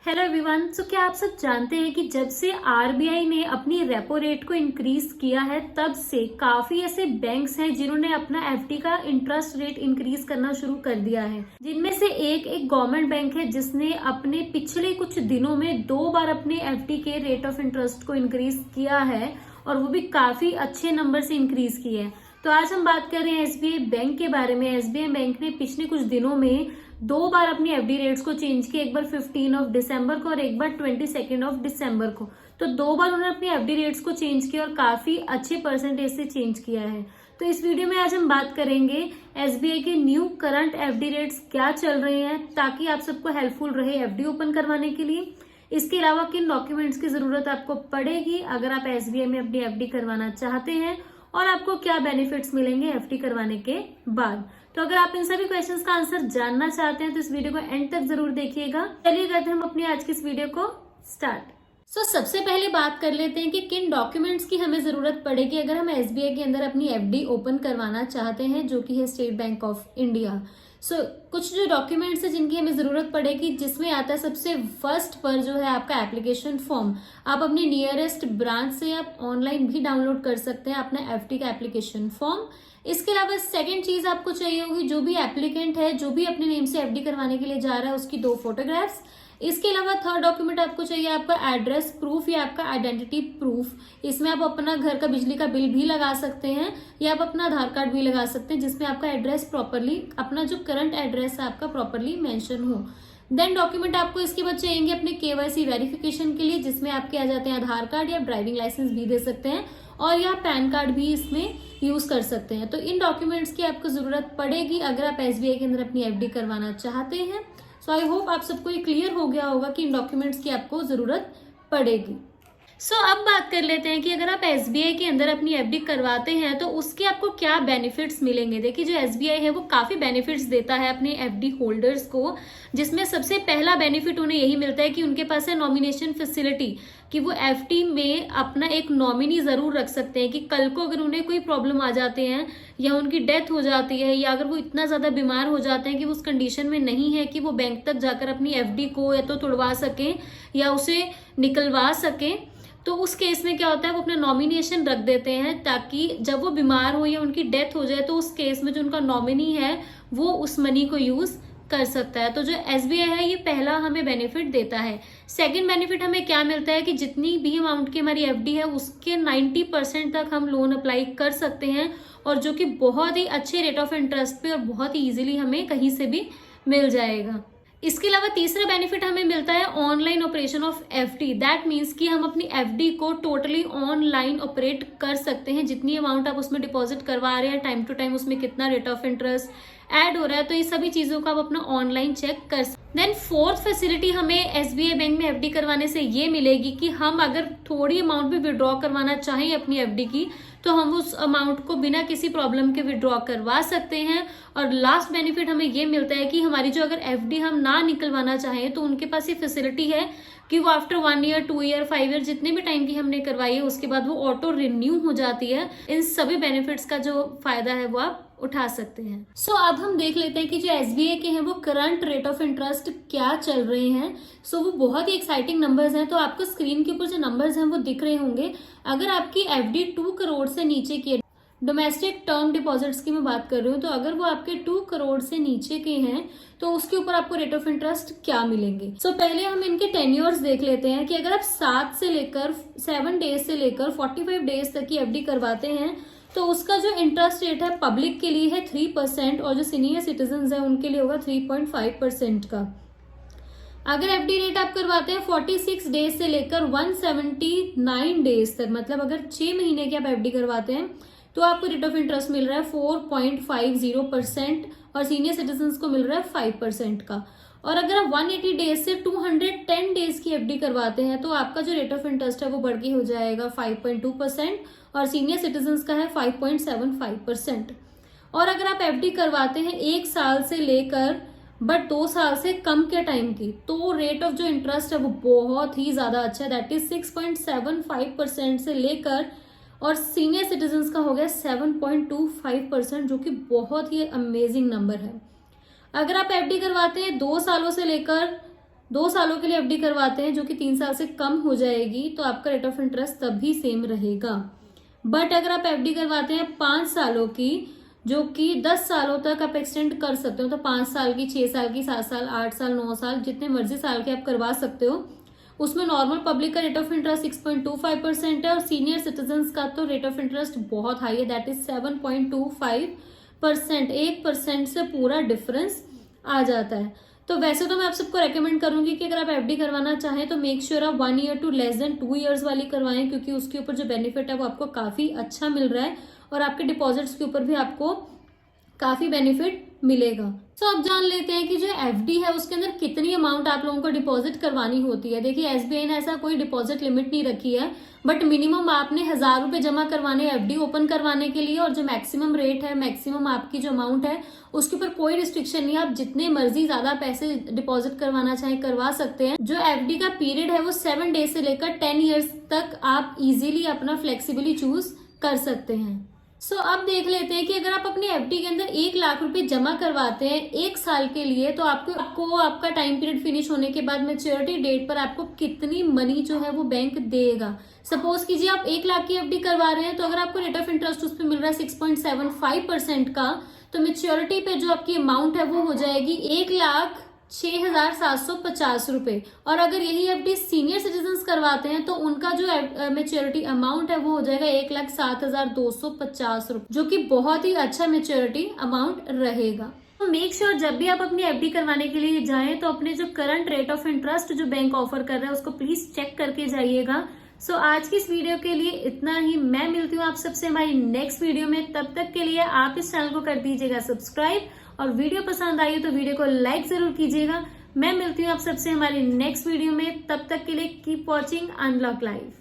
Hello everyone. क्या आप सब जानते हैं कि जब से आरबीआई ने अपनी रेपो रेट को इंक्रीज किया है तब से काफी ऐसे बैंक्स हैं जिन्होंने अपना एफडी का इंटरेस्ट रेट इंक्रीज करना शुरू कर दिया है, जिनमें से एक गवर्नमेंट बैंक है जिसने अपने पिछले कुछ दिनों में 2 बार अपने एफडी के रेट ऑफ इंटरेस्ट को इंक्रीज किया है और वो भी काफी अच्छे नंबर से इंक्रीज किया है। तो आज हम बात कर रहे हैं एसबीआई बैंक के बारे में। एसबीआई बैंक ने पिछले कुछ दिनों में 2 बार अपनी एफडी रेट्स को चेंज किया, एक बार 15 दिसंबर को और एक बार 22 दिसंबर को। तो 2 बार उन्होंने अपनी एफडी रेट्स को चेंज किया और काफी अच्छे परसेंटेज से चेंज किया है। तो इस वीडियो में आज हम बात करेंगे एसबीआई के न्यू करंट एफडी रेट्स क्या चल रहे हैं, ताकि आप सबको हेल्पफुल रहे एफडी ओपन करवाने के लिए। इसके अलावा किन डॉक्यूमेंट्स की जरूरत आपको पड़ेगी अगर आप एसबीआई में अपनी एफडी करवाना चाहते हैं, और आपको क्या बेनिफिट्स मिलेंगे एफडी करवाने के बाद। तो अगर आप इन सभी क्वेश्चंस का आंसर जानना चाहते हैं तो इस वीडियो को एंड तक जरूर देखिएगा। चलिए करते हैं हम अपनी आज की इस वीडियो को स्टार्ट। सबसे पहले बात कर लेते हैं कि किन डॉक्यूमेंट्स की हमें जरूरत पड़ेगी अगर हम एसबीआई के अंदर अपनी एफडी ओपन करवाना चाहते हैं, जो कि है स्टेट बैंक ऑफ इंडिया। कुछ जो डॉक्यूमेंट्स है जिनकी हमें जरूरत पड़ेगी, जिसमें आता है सबसे फर्स्ट पर जो है आपका एप्लीकेशन फॉर्म। आप अपनी नियरेस्ट ब्रांच से आप ऑनलाइन भी डाउनलोड कर सकते हैं अपना एफडी का एप्लीकेशन फॉर्म। इसके अलावा सेकंड चीज आपको चाहिए होगी, जो भी एप्लीकेंट है, जो भी अपने नेम से एफडी करवाने के लिए जा रहा है, उसकी 2 फोटोग्राफ्स। इसके अलावा थर्ड डॉक्यूमेंट आपको चाहिए आपका एड्रेस प्रूफ या आपका आइडेंटिटी प्रूफ। इसमें आप अपना घर का बिजली का बिल भी लगा सकते हैं या आप अपना आधार कार्ड भी लगा सकते हैं, जिसमें आपका एड्रेस प्रॉपरली, अपना जो करंट एड्रेस है आपका प्रॉपरली मेंशन हो। देन डॉक्यूमेंट आपको इसके बाद चाहिए अपने केवाईसी वेरिफिकेशन के लिए, जिसमें आपके आ जाते हैं आधार कार्ड या ड्राइविंग लाइसेंस भी दे सकते हैं और या पैन कार्ड भी इसमें यूज कर सकते हैं। तो इन डॉक्यूमेंट्स की आपको जरूरत पड़ेगी अगर आप एसबीआई के अंदर अपनी एफडी करवाना चाहते हैं। आई होप आप सबको ये क्लियर हो गया होगा कि इन डॉक्यूमेंट्स की आपको जरूरत पड़ेगी। अब बात कर लेते हैं कि अगर आप एसबीआई के अंदर अपनी एफडी करवाते हैं तो उसके आपको क्या बेनिफिट्स मिलेंगे। देखिए, जो एसबीआई है वो काफी बेनिफिट्स देता है अपने एफडी होल्डर्स को, जिसमें सबसे पहला बेनिफिट उन्हें यही मिलता है कि उनके पास है नॉमिनेशन फैसिलिटी, कि वो एफडी में अपना एक नॉमिनी जरूर रख सकते हैं कि कल को अगर उन्हें कोई प्रॉब्लम आ जाते हैं या उनकी डेथ हो जाती है या अगर वो इतना ज्यादा बीमार हो जाते हैं कि वो उस कंडीशन में नहीं है कि वो बैंक तक जाकर अपनी एफडी को या तो तोड़वा सकें या उसे निकलवा सकें, तो उस केस में क्या होता है वो अपना नॉमिनेशन रख देते हैं, ताकि जब वो बीमार हो या उनकी डेथ हो जाए तो उस केस में जो उनका नॉमिनी है वो उस मनी को यूज कर सकता है। तो जो एसबीआई है ये पहला हमें बेनिफिट देता है। सेकंड बेनिफिट हमें क्या मिलता है कि जितनी भी अमाउंट की हमारी एफडी है उसके 90% तक हम लोन अप्लाई कर सकते हैं, और जो कि बहुत ही अच्छे रेट ऑफ इंटरेस्ट पे और बहुत ही इजीली हमें कहीं से भी मिल जाएगा। इसके अलावा तीसरा बेनिफिट हमें मिलता है online operation of FD. That means कि हम अपनी एफडी को टोटली ऑनलाइन ऑपरेट कर सकते हैं। जितनी अमाउंट आप उसमें डिपॉजिट करवा रहे हैं, टाइम टू टाइम उसमें कितना रेट ऑफ इंटरेस्ट ऐड हो रहा है, तो ये सभी चीजों को आप अपना ऑनलाइन चेक कर सकते हैं। देन फोर्थ फैसिलिटी हमें एसबीआई बैंक में एफडी करवाने से ये मिलेगी कि हम अगर थोड़ी अमाउंट भी विड्रॉ करवाना चाहें अपनी एफडी की, तो हम उस अमाउंट को बिना किसी प्रॉब्लम के विड्रॉ करवा सकते हैं। और लास्ट बेनिफिट हमें ये मिलता है कि हमारी जो अगर एफडी हम ना निकलवाना चाहें तो उनके पास ये फैसिलिटी है कि वो आफ्टर 1 ईयर 2 ईयर 5 ईयर जितने भी टाइम की हमने करवाई है उसके बाद वो ऑटो रिन्यू हो जाती है। इन सभी बेनिफिट्स का जो फायदा है वो आप उठा सकते हैं। अब हम देख लेते हैं कि जो एसबीआई के हैं वो करंट रेट ऑफ इंटरेस्ट क्या चल रहे हैं। वो बहुत ही एक्साइटिंग नंबर्स हैं। तो आपको स्क्रीन के ऊपर जो नंबर्स हैं वो दिख रहे होंगे। अगर आपकी एफडी 2 करोड़ से नीचे की, डोमेस्टिक टर्म डिपॉजिट्स की मैं बात कर रही हूँ, तो अगर वो आपके 2 करोड़ से नीचे के हैं तो उसके ऊपर आपको रेट ऑफ इंटरेस्ट क्या मिलेंगे। पहले हम इनके टेन्योर्स देख लेते हैं कि अगर आप 7 डेज से लेकर 45 डेज तक की एफडी करवाते हैं तो उसका जो इंटरेस्ट रेट है पब्लिक के लिए है 3% और जो सीनियर सिटीजन है उनके लिए होगा 3.5% का। अगर एफडी रेट आप करवाते हैं 46 डेज से लेकर 179 डेज तक, मतलब अगर 6 महीने की आप एफडी करवाते हैं तो आपको रेट ऑफ इंटरेस्ट मिल रहा है 4.50% और सीनियर सिटीजन को मिल रहा है 5% का। और अगर आप 180 डेज से 210 डेज की एफडी करवाते हैं तो आपका जो रेट ऑफ इंटरेस्ट है वो बढ़ के हो जाएगा 5.2% और सीनियर सिटीजन का है 5.75%। और अगर आप एफडी करवाते हैं 1 साल से लेकर बट 2 साल से कम के टाइम की, तो रेट ऑफ जो इंटरेस्ट है वो बहुत ही ज्यादा अच्छा है। दैट इज 6.75% से लेकर, और सीनियर सिटीजन का हो गया 7.25%, जो कि बहुत ही अमेजिंग नंबर है। अगर आप एफडी करवाते हैं 2 सालों से लेकर 2 सालों के लिए एफडी करवाते हैं जो कि 3 साल से कम हो जाएगी, तो आपका रेट ऑफ इंटरेस्ट तब भी सेम रहेगा। बट अगर आप एफडी करवाते हैं 5 सालों की, जो कि 10 सालों तक आप एक्सटेंड कर सकते हो, तो 5 साल की, 6 साल की, 7 साल, 8 साल, 9 साल, जितने मर्जी साल के आप करवा सकते हो। उसमें नॉर्मल पब्लिक का रेट ऑफ इंटरेस्ट 6.25% है और सीनियर सिटीजन्स का तो रेट ऑफ इंटरेस्ट बहुत हाई है, दैट इज 7.25%। 1% से पूरा डिफरेंस आ जाता है। तो वैसे तो मैं आप सबको रेकमेंड करूंगी कि अगर आप एफडी करवाना चाहें तो मेक श्योर आप 1 year to less than 2 years वाली करवाएं, क्योंकि उसके ऊपर जो बेनिफिट है वो आपको काफी अच्छा मिल रहा है और आपके डिपॉजिट्स के ऊपर भी आपको काफी बेनिफिट मिलेगा। तो अब जान लेते हैं कि जो एफडी है उसके अंदर कितनी अमाउंट आप लोगों को डिपॉजिट करवानी होती है। देखिए एसबीआई ने ऐसा कोई डिपॉजिट लिमिट नहीं रखी है, बट मिनिमम आपने 1000 रुपए जमा करवाने एफडी ओपन करवाने के लिए, और जो मैक्सिमम रेट है, मैक्सिमम आपकी जो अमाउंट है उसके ऊपर कोई रिस्ट्रिक्शन नहीं है। आप जितने मर्जी ज्यादा पैसे डिपॉजिट करवाना चाहें करवा सकते हैं। जो एफडी का पीरियड है वो 7 डेज से लेकर 10 ईयर्स तक आप इजीली अपना फ्लेक्सिबली चूज कर सकते हैं। सो अब देख लेते हैं कि अगर आप अपनी एफडी के अंदर 1 लाख रुपए जमा करवाते हैं 1 साल के लिए, तो आपको आपका टाइम पीरियड फिनिश होने के बाद मैच्योरिटी डेट पर आपको कितनी मनी जो है वो बैंक देगा। सपोज कीजिए आप 1 लाख की एफडी करवा रहे हैं, तो अगर आपको रेट ऑफ इंटरेस्ट उस पर मिल रहा है 6.75% का, तो मैच्योरिटी पे जो आपकी अमाउंट है वो हो जाएगी 1,06,750 रुपए। और अगर यही एफडी सीनियर सिटीजन करवाते हैं तो उनका जो मैच्योरिटी अमाउंट है वो हो जाएगा 1,07,250 रुपए, जो कि बहुत ही अच्छा मैच्योरिटी अमाउंट रहेगा। तो मेक श्योर जब भी आप अपनी एफडी करवाने के लिए जाएं तो अपने जो करंट रेट ऑफ इंटरेस्ट जो बैंक ऑफर कर रहा है उसको प्लीज चेक करके जाइएगा। सो आज की इस वीडियो के लिए इतना ही। मैं मिलती हूँ आप सबसे हमारी नेक्स्ट वीडियो में। तब तक के लिए आप इस चैनल को कर दीजिएगा सब्सक्राइब, और वीडियो पसंद आई तो वीडियो को लाइक जरूर कीजिएगा। मैं मिलती हूँ आप सबसे हमारी नेक्स्ट वीडियो में। तब तक के लिए कीप वॉचिंग अनलॉक लाइफ।